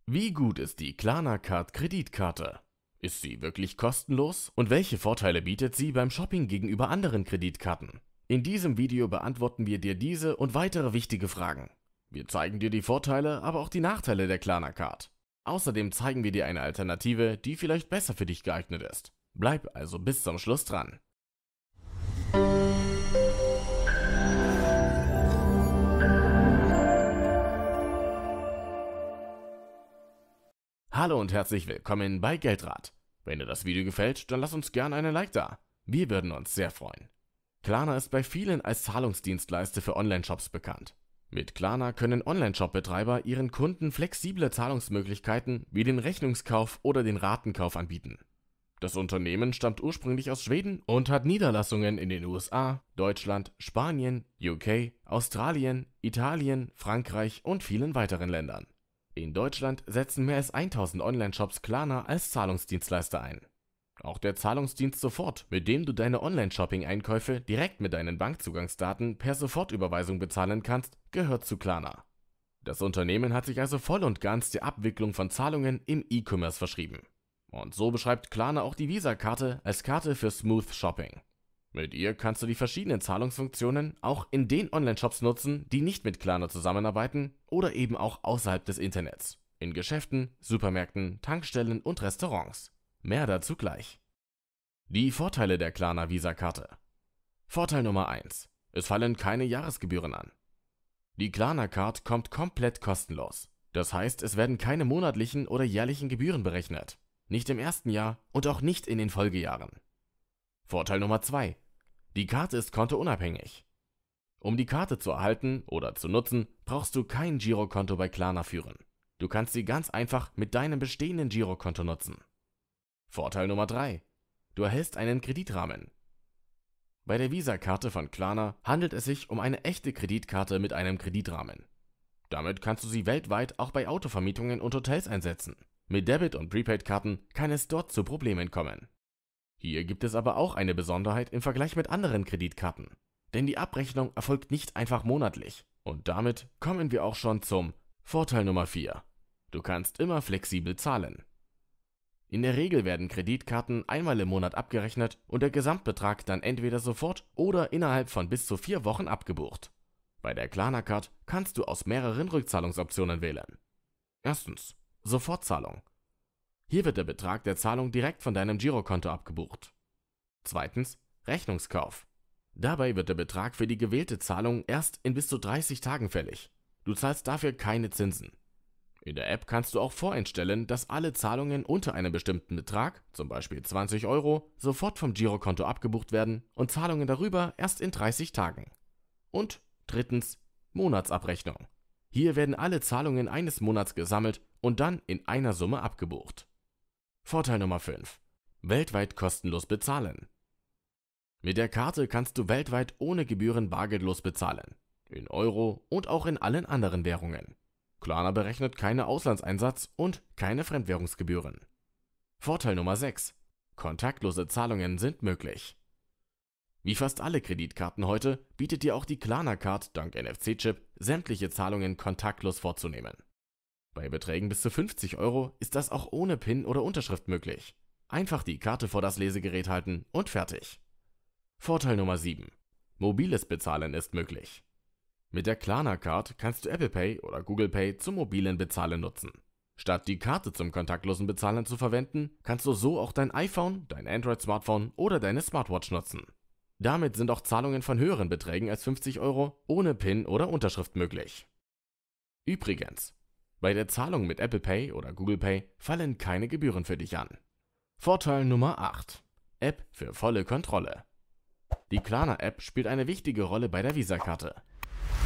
Wie gut ist die Klarna-Card Kreditkarte? Ist sie wirklich kostenlos? Und welche Vorteile bietet sie beim Shopping gegenüber anderen Kreditkarten? In diesem Video beantworten wir dir diese und weitere wichtige Fragen. Wir zeigen dir die Vorteile, aber auch die Nachteile der Klarna-Card. Außerdem zeigen wir dir eine Alternative, die vielleicht besser für dich geeignet ist. Bleib also bis zum Schluss dran. Hallo und herzlich willkommen bei Geldrat. Wenn dir das Video gefällt, dann lass uns gerne einen Like da. Wir würden uns sehr freuen. Klarna ist bei vielen als Zahlungsdienstleister für Online-Shops bekannt. Mit Klarna können Online-Shop-Betreiber ihren Kunden flexible Zahlungsmöglichkeiten wie den Rechnungskauf oder den Ratenkauf anbieten. Das Unternehmen stammt ursprünglich aus Schweden und hat Niederlassungen in den USA, Deutschland, Spanien, UK, Australien, Italien, Frankreich und vielen weiteren Ländern. In Deutschland setzen mehr als 1000 Online-Shops Klarna als Zahlungsdienstleister ein. Auch der Zahlungsdienst Sofort, mit dem du deine Online-Shopping-Einkäufe direkt mit deinen Bankzugangsdaten per Sofortüberweisung bezahlen kannst, gehört zu Klarna. Das Unternehmen hat sich also voll und ganz der Abwicklung von Zahlungen im E-Commerce verschrieben. Und so beschreibt Klarna auch die Visa-Karte als Karte für Smooth Shopping. Mit ihr kannst du die verschiedenen Zahlungsfunktionen auch in den Online-Shops nutzen, die nicht mit Klarna zusammenarbeiten oder eben auch außerhalb des Internets. In Geschäften, Supermärkten, Tankstellen und Restaurants. Mehr dazu gleich. Die Vorteile der Klarna Visa-Karte. Vorteil Nummer 1. Es fallen keine Jahresgebühren an. Die Klarna-Card kommt komplett kostenlos. Das heißt, es werden keine monatlichen oder jährlichen Gebühren berechnet. Nicht im ersten Jahr und auch nicht in den Folgejahren. Vorteil Nummer 2. Die Karte ist kontounabhängig. Um die Karte zu erhalten oder zu nutzen, brauchst du kein Girokonto bei Klarna führen. Du kannst sie ganz einfach mit deinem bestehenden Girokonto nutzen. Vorteil Nummer 3. Du erhältst einen Kreditrahmen. Bei der Visa-Karte von Klarna handelt es sich um eine echte Kreditkarte mit einem Kreditrahmen. Damit kannst du sie weltweit auch bei Autovermietungen und Hotels einsetzen. Mit Debit- und Prepaid-Karten kann es dort zu Problemen kommen. Hier gibt es aber auch eine Besonderheit im Vergleich mit anderen Kreditkarten. Denn die Abrechnung erfolgt nicht einfach monatlich. Und damit kommen wir auch schon zum Vorteil Nummer 4. Du kannst immer flexibel zahlen. In der Regel werden Kreditkarten einmal im Monat abgerechnet und der Gesamtbetrag dann entweder sofort oder innerhalb von bis zu 4 Wochen abgebucht. Bei der Klarna-Card kannst du aus mehreren Rückzahlungsoptionen wählen. Erstens, Sofortzahlung. Hier wird der Betrag der Zahlung direkt von deinem Girokonto abgebucht. Zweitens, Rechnungskauf. Dabei wird der Betrag für die gewählte Zahlung erst in bis zu 30 Tagen fällig. Du zahlst dafür keine Zinsen. In der App kannst du auch voreinstellen, dass alle Zahlungen unter einem bestimmten Betrag, zum Beispiel 20 Euro, sofort vom Girokonto abgebucht werden und Zahlungen darüber erst in 30 Tagen. Und drittens, Monatsabrechnung. Hier werden alle Zahlungen eines Monats gesammelt und dann in einer Summe abgebucht. Vorteil Nummer 5. Weltweit kostenlos bezahlen. Mit der Karte kannst du weltweit ohne Gebühren bargeldlos bezahlen. In Euro und auch in allen anderen Währungen. Klarna berechnet keine Auslandseinsatz und keine Fremdwährungsgebühren. Vorteil Nummer 6. Kontaktlose Zahlungen sind möglich. Wie fast alle Kreditkarten heute bietet dir auch die Klarna-Card dank NFC-Chip sämtliche Zahlungen kontaktlos vorzunehmen. Bei Beträgen bis zu 50 Euro ist das auch ohne PIN oder Unterschrift möglich. Einfach die Karte vor das Lesegerät halten und fertig. Vorteil Nummer 7. Mobiles Bezahlen ist möglich. Mit der Klarna-Card kannst du Apple Pay oder Google Pay zum mobilen Bezahlen nutzen. Statt die Karte zum kontaktlosen Bezahlen zu verwenden, kannst du so auch dein iPhone, dein Android-Smartphone oder deine Smartwatch nutzen. Damit sind auch Zahlungen von höheren Beträgen als 50 Euro ohne PIN oder Unterschrift möglich. Übrigens, bei der Zahlung mit Apple Pay oder Google Pay fallen keine Gebühren für dich an. Vorteil Nummer 8. App für volle Kontrolle. Die Klarna-App spielt eine wichtige Rolle bei der Visa-Karte.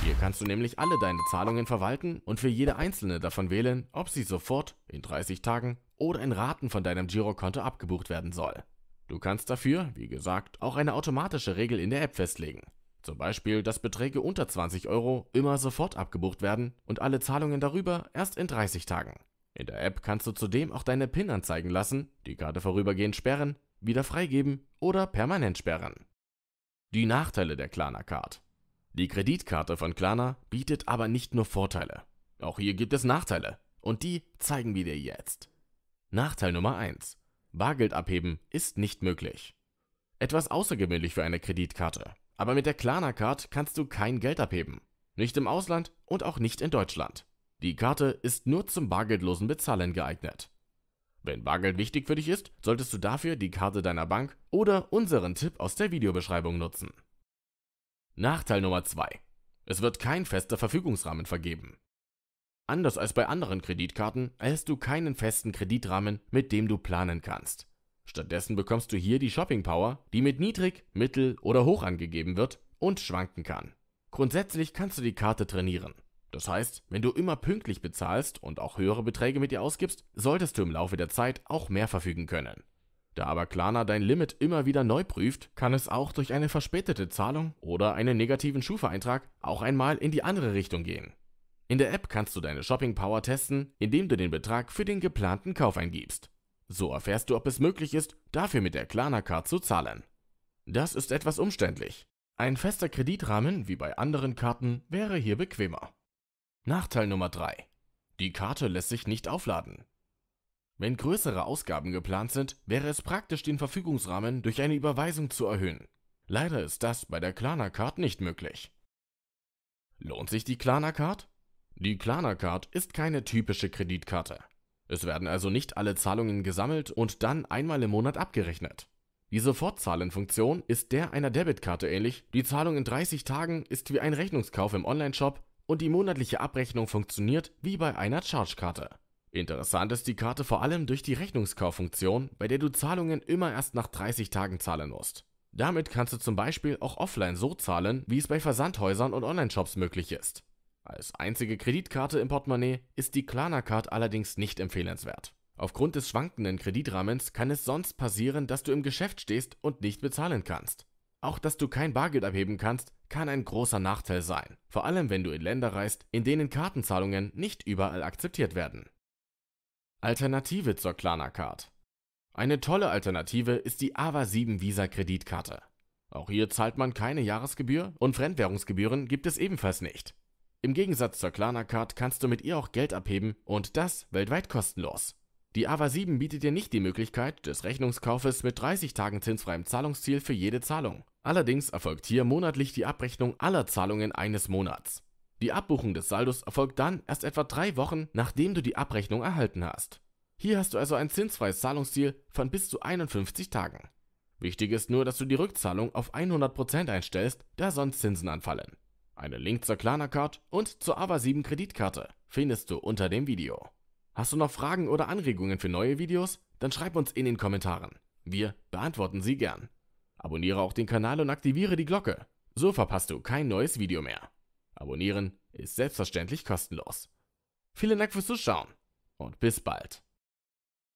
Hier kannst du nämlich alle deine Zahlungen verwalten und für jede einzelne davon wählen, ob sie sofort, in 30 Tagen oder in Raten von deinem Girokonto abgebucht werden soll. Du kannst dafür, wie gesagt, auch eine automatische Regel in der App festlegen. Zum Beispiel, dass Beträge unter 20 Euro immer sofort abgebucht werden und alle Zahlungen darüber erst in 30 Tagen. In der App kannst du zudem auch deine PIN anzeigen lassen, die Karte vorübergehend sperren, wieder freigeben oder permanent sperren. Die Nachteile der Klarna-Card. Die Kreditkarte von Klarna bietet aber nicht nur Vorteile. Auch hier gibt es Nachteile. und die zeigen wir dir jetzt. Nachteil Nummer 1. Bargeld abheben ist nicht möglich. Etwas außergewöhnlich für eine Kreditkarte, aber mit der Klarna Card kannst du kein Geld abheben. Nicht im Ausland und auch nicht in Deutschland. Die Karte ist nur zum bargeldlosen Bezahlen geeignet. Wenn Bargeld wichtig für dich ist, solltest du dafür die Karte deiner Bank oder unseren Tipp aus der Videobeschreibung nutzen. Nachteil Nummer 2. Es wird kein fester Verfügungsrahmen vergeben. Anders als bei anderen Kreditkarten erhältst du keinen festen Kreditrahmen, mit dem du planen kannst. Stattdessen bekommst du hier die Shopping Power, die mit niedrig, mittel oder hoch angegeben wird und schwanken kann. Grundsätzlich kannst du die Karte trainieren. Das heißt, wenn du immer pünktlich bezahlst und auch höhere Beträge mit ihr ausgibst, solltest du im Laufe der Zeit auch mehr verfügen können. Da aber Klarna dein Limit immer wieder neu prüft, kann es auch durch eine verspätete Zahlung oder einen negativen Schufa-Eintrag auch einmal in die andere Richtung gehen. In der App kannst du deine Shopping Power testen, indem du den Betrag für den geplanten Kauf eingibst. So erfährst du, ob es möglich ist, dafür mit der Klarna Card zu zahlen. Das ist etwas umständlich. Ein fester Kreditrahmen, wie bei anderen Karten, wäre hier bequemer. Nachteil Nummer 3. Die Karte lässt sich nicht aufladen. Wenn größere Ausgaben geplant sind, wäre es praktisch, den Verfügungsrahmen durch eine Überweisung zu erhöhen. Leider ist das bei der Klarna Card nicht möglich. Lohnt sich die Klarna Card? Die Klarna Card ist keine typische Kreditkarte. Es werden also nicht alle Zahlungen gesammelt und dann einmal im Monat abgerechnet. Die Sofortzahlenfunktion ist der einer Debitkarte ähnlich, die Zahlung in 30 Tagen ist wie ein Rechnungskauf im Onlineshop und die monatliche Abrechnung funktioniert wie bei einer Chargekarte. Interessant ist die Karte vor allem durch die Rechnungskauffunktion, bei der du Zahlungen immer erst nach 30 Tagen zahlen musst. Damit kannst du zum Beispiel auch offline so zahlen, wie es bei Versandhäusern und Onlineshops möglich ist. Als einzige Kreditkarte im Portemonnaie ist die Klarna Card allerdings nicht empfehlenswert. Aufgrund des schwankenden Kreditrahmens kann es sonst passieren, dass du im Geschäft stehst und nicht bezahlen kannst. Auch dass du kein Bargeld abheben kannst, kann ein großer Nachteil sein, vor allem wenn du in Länder reist, in denen Kartenzahlungen nicht überall akzeptiert werden. Alternative zur Klarna Card. Eine tolle Alternative ist die AVA7 Visa Kreditkarte. Auch hier zahlt man keine Jahresgebühr und Fremdwährungsgebühren gibt es ebenfalls nicht. Im Gegensatz zur Klarna Card kannst du mit ihr auch Geld abheben und das weltweit kostenlos. Die AVA7 bietet dir nicht die Möglichkeit des Rechnungskaufes mit 30 Tagen zinsfreiem Zahlungsziel für jede Zahlung. Allerdings erfolgt hier monatlich die Abrechnung aller Zahlungen eines Monats. Die Abbuchung des Saldos erfolgt dann erst etwa 3 Wochen, nachdem du die Abrechnung erhalten hast. Hier hast du also ein zinsfreies Zahlungsziel von bis zu 51 Tagen. Wichtig ist nur, dass du die Rückzahlung auf 100% einstellst, da sonst Zinsen anfallen. Einen Link zur Klarna Card und zur AVA7 Kreditkarte findest du unter dem Video. Hast du noch Fragen oder Anregungen für neue Videos? Dann schreib uns in den Kommentaren. Wir beantworten sie gern. Abonniere auch den Kanal und aktiviere die Glocke. So verpasst du kein neues Video mehr. Abonnieren ist selbstverständlich kostenlos. Vielen Dank fürs Zuschauen und bis bald.